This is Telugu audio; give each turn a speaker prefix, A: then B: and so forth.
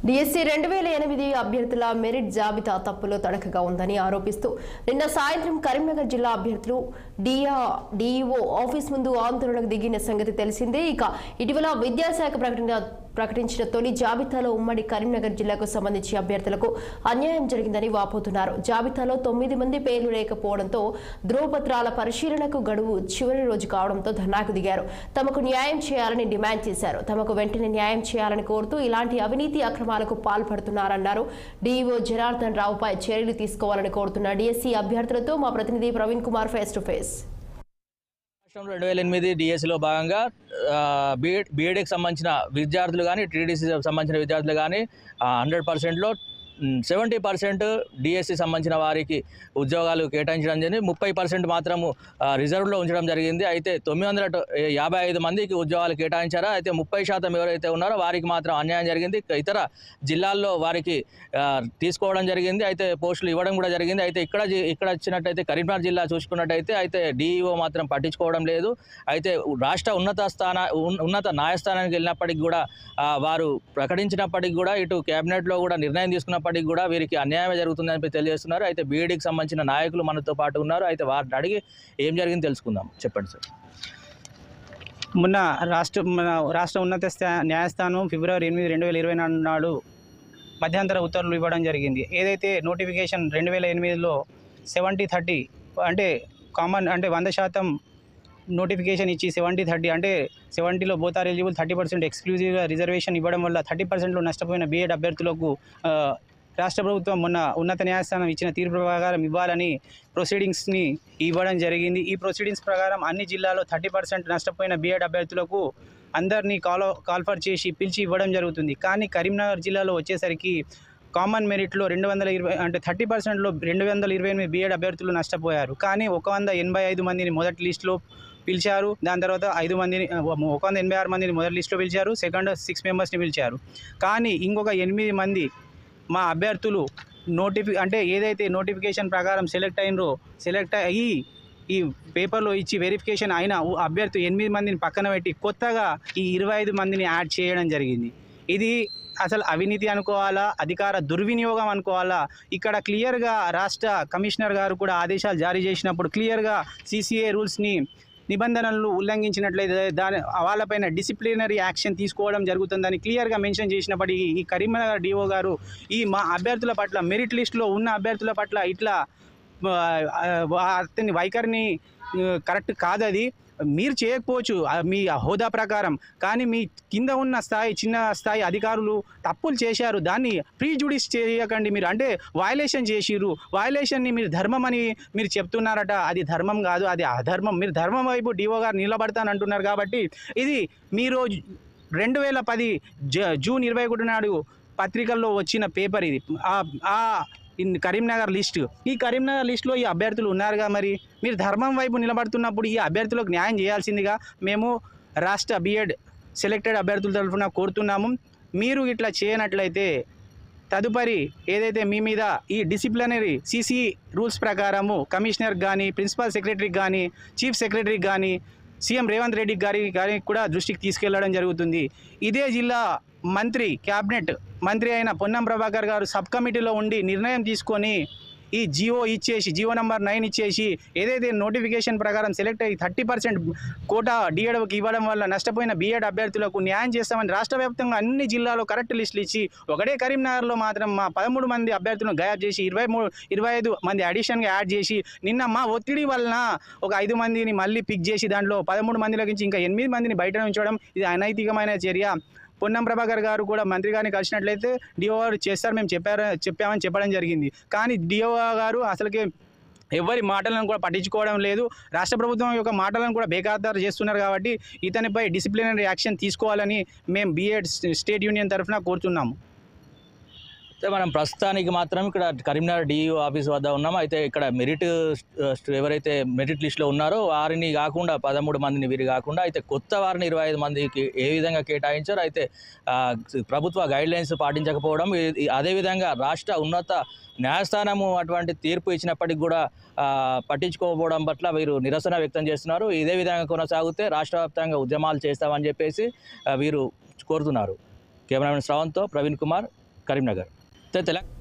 A: డిఎస్సి 2008 అభ్యర్థుల మెరిట్ జాబితా తప్పులో తడకగా ఉందని ఆరోపిస్తూ నిన్న సాయంత్రం కరీంనగర్ జిల్లా అభ్యర్థులు డిఈఓ ఆఫీస్ ముందు ఆందోళనకు దిగిన సంగతి తెలిసిందే. ఇక ఇటీవల విద్యాశాఖ ప్రకటించిన తొలి జాబితాలో ఉమ్మడి కరీంనగర్ జిల్లాకు సంబంధించి అభ్యర్థులకు అన్యాయం జరిగిందని వాపోతున్నారు. జాబితాలో 9 మంది పేర్లు లేకపోవడంతో ధ్రువపత్రాల పరిశీలనకు గడువు చివరి రోజు కావడంతో ధర్నాకు దిగారు. తమకు న్యాయం చేయాలని డిమాండ్ చేశారు. తమకు వెంటనే న్యాయం చేయాలని కోరుతూ ఇలాంటి అవినీతి అక్రమాలకు పాల్పడుతున్నారన్నారు. డిఈఓ జనార్దన్ రావుపై చర్యలు తీసుకోవాలని కోరుతున్న డిఎస్సి అభ్యర్థులతో మా ప్రతినిధి Praveen Kumar face to face.
B: 2008 డిఎస్సిలో భాగంగా బీఎడ్కి సంబంధించిన విద్యార్థులు కానీ టీడీసీ సంబంధించిన విద్యార్థులు కానీ 100%లో 70% డిఎస్సి సంబంధించిన వారికి ఉద్యోగాలు కేటాయించడం జరిగింది. 30% మాత్రము రిజర్వ్లో ఉంచడం జరిగింది. అయితే 955 మందికి ఉద్యోగాలు కేటాయించారా, అయితే 30% ఎవరైతే ఉన్నారో వారికి మాత్రం అన్యాయం జరిగింది. ఇతర జిల్లాల్లో వారికి తీసుకోవడం జరిగింది. అయితే పోస్టులు ఇవ్వడం కూడా జరిగింది. అయితే ఇక్కడ వచ్చినట్టయితే కరీంనగర్ జిల్లా చూసుకున్నట్టయితే అయితే డిఈఓ మాత్రం పట్టించుకోవడం లేదు. అయితే రాష్ట్ర ఉన్నత న్యాయస్థానానికి వెళ్ళినప్పటికీ కూడా వారు ప్రకటించినప్పటికీ కూడా ఇటు కేబినెట్లో కూడా నిర్ణయం తీసుకున్నప్పటికీ కూడా వీరికి అన్యాయం జరుగుతుందని తెలియజేస్తున్నారు. అయితే బీఈడీకి సంబంధించిన నాయకులు మనతో పాటు ఉన్నారు. అయితే వారిని అడిగి ఏం జరిగింది తెలుసుకుందాం. చెప్పండి సార్.
C: మొన్న రాష్ట్ర ఉన్నత న్యాయస్థానం ఫిబ్రవరి 8, 2024 నాడు మధ్యంతర ఉత్తర్వులు ఇవ్వడం జరిగింది. ఏదైతే నోటిఫికేషన్ 2008లో 70-30 అంటే కామన్ అంటే 100% నోటిఫికేషన్ ఇచ్చి 70-30 అంటే 70లో బోత్ ఆర్ ఎలిజిబుల్, 30% ఎక్స్క్లూజివ్గా రిజర్వేషన్ ఇవ్వడం వల్ల 30%లో నష్టపోయిన బీఎడ్ అభ్యర్థులకు రాష్ట్ర ప్రభుత్వం మొన్న ఉన్నత న్యాయస్థానం ఇచ్చిన తీర్పు ప్రకారం ఇవ్వాలని ప్రొసీడింగ్స్ని ఇవ్వడం జరిగింది. ఈ ప్రొసీడింగ్స్ ప్రకారం అన్ని జిల్లాలో 30% నష్టపోయిన బీఎడ్ అభ్యర్థులకు అందరినీ కాల్ఫర్ చేసి పిలిచి ఇవ్వడం జరుగుతుంది. కానీ కరీంనగర్ జిల్లాలో వచ్చేసరికి కామన్ మెరిట్లో 220 అంటే 30%లో 228 బీఎడ్ అభ్యర్థులు నష్టపోయారు. కానీ 185 మందిని మొదటి లిస్టులో పిలిచారు. దాని తర్వాత 186 మందిని మొదటి లిస్టులో పిలిచారు. సెకండ్ 6 మెంబర్స్ని పిలిచారు. కానీ ఇంకొక 8 మంది మా అభ్యర్థులు అంటే ఏదైతే నోటిఫికేషన్ ప్రకారం సెలెక్ట్ అయ్యి ఈ పేపర్లో ఇచ్చి వెరిఫికేషన్ అయిన అభ్యర్థి 8 మందిని పక్కన పెట్టి కొత్తగా ఈ 25 మందిని యాడ్ చేయడం జరిగింది. ఇది అసలు అవినీతి అనుకోవాలా, అధికార దుర్వినియోగం అనుకోవాలా? ఇక్కడ క్లియర్గా రాష్ట్ర కమిషనర్ గారు కూడా ఆదేశాలు జారీ చేసినప్పుడు క్లియర్గా సిసిఏ రూల్స్ని నిబంధనలను ఉల్లంఘించినట్లయితే వాళ్ళపైన డిసిప్లినరీ యాక్షన్ తీసుకోవడం జరుగుతుందని క్లియర్గా మెన్షన్ చేసినప్పటికీ ఈ కరీంనగర్ డిఓ గారు ఈ మా అభ్యర్థుల పట్ల మెరిట్ లిస్టులో ఉన్న అభ్యర్థుల పట్ల ఇట్లా అతని వైఖరిని కరెక్ట్ కాదు. అది మీరు చేయకపోవచ్చు మీ హోదా ప్రకారం, కానీ మీ కింద ఉన్న చిన్న స్థాయి అధికారులు తప్పులు చేశారు. దాన్ని ప్రీజుడిస్ చేయకండి. మీరు అంటే వయలేషన్ చేసిర్రు. వయలేషన్ని మీరు ధర్మం అని మీరు చెప్తున్నారట. అది ధర్మం కాదు, అది అధర్మం. మీరు ధర్మం వైపు డిఓ గారు నిలబడతానంటున్నారు. కాబట్టి ఇది మీరు 2010 జూన్ 21 నాడు పత్రికల్లో వచ్చిన పేపర్ ఇది. కరీంనగర్ లిస్టు, ఈ కరీంనగర్ లిస్టులో ఈ అభ్యర్థులు ఉన్నారుగా. మరి మీరు ధర్మం వైపు నిలబడుతున్నప్పుడు ఈ అభ్యర్థులకు న్యాయం చేయాల్సిందిగా మేము రాష్ట్ర బీఎడ్ సెలెక్టెడ్ అభ్యర్థుల తరఫున కోరుతున్నాము. మీరు ఇట్లా చేయనట్లయితే తదుపరి ఏదైతే మీ మీద ఈ డిసిప్లినరీ సిసి రూల్స్ ప్రకారము కమిషనర్ కానీ, ప్రిన్సిపల్ సెక్రటరీకి కానీ, చీఫ్ సెక్రటరీకి కానీ, సీఎం రేవంత్ రెడ్డి గారికి కూడా దృష్టికి తీసుకెళ్లడం జరుగుతుంది. ఇదే జిల్లా క్యాబినెట్ మంత్రి అయిన పొన్నం ప్రభాకర్ గారు సబ్ కమిటీలో ఉండి నిర్ణయం తీసుకొని ఈ జియో నంబర్ 9 ఇచ్చేసి ఏదైతే నోటిఫికేషన్ ప్రకారం సెలెక్ట్ అయ్యి 30% కోటా డిఎడ్కి ఇవ్వడం వల్ల నష్టపోయిన బీఎడ్ అభ్యర్థులకు న్యాయం చేస్తామని రాష్ట్ర వ్యాప్తంగా అన్ని జిల్లాలో కరెక్ట్ లిస్టులు ఇచ్చి ఒకటే కరీంనగర్లో మాత్రం మా 13 మంది అభ్యర్థులను గాయబ్ చేసి 25 మంది అడిషన్గా యాడ్ చేసి నిన్న మా ఒత్తిడి వలన ఒక 5 మందిని మళ్ళీ పిక్ చేసి దాంట్లో 13 మందిలోకి ఇంకా 8 మందిని బయట ఉంచడం ఇది అనైతికమైన చర్య. పొన్నం ప్రభాకర్ గారు కూడా మంత్రి గారిని కలిసినట్లయితే డిఓ గారు చేస్తారు, మేము చెప్పామని చెప్పడం జరిగింది. కానీ డిఓ గారు అసలుకి ఎవరి మాటలను కూడా పట్టించుకోవడం లేదు. రాష్ట్ర ప్రభుత్వం యొక్క మాటలను కూడా బేఖాతరు చేస్తున్నారు. కాబట్టి ఇతనిపై డిసిప్లినరీ యాక్షన్ తీసుకోవాలని మేము బీఎడ్ స్టేట్ యూనియన్ తరఫున కోరుతున్నాము.
B: అయితే మనం ప్రస్తుతానికి మాత్రం ఇక్కడ కరీంనగర్ డిఈఓ ఆఫీస్ వద్ద ఉన్నాము. అయితే ఇక్కడ ఎవరైతే మెరిట్ లిస్టులో ఉన్నారో వారిని కాకుండా 13 మందిని వీరి కాకుండా అయితే కొత్త వారిని 25 మందికి ఏ విధంగా కేటాయించారు. అయితే ప్రభుత్వ గైడ్లైన్స్ పాటించకపోవడం, అదేవిధంగా రాష్ట్ర ఉన్నత న్యాయస్థానము అటువంటి తీర్పు ఇచ్చినప్పటికీ కూడా పట్టించుకోకపోవడం పట్ల వీరు నిరసన వ్యక్తం చేస్తున్నారు. ఇదే విధంగా కొనసాగితే రాష్ట్ర వ్యాప్తంగా ఉద్యమాలు చేస్తామని చెప్పేసి వీరు కోరుతున్నారు. కెమెరామెన్ శ్రవంత్తో ప్రవీణ్ కుమార్, కరీంనగర్. తెలంగాణ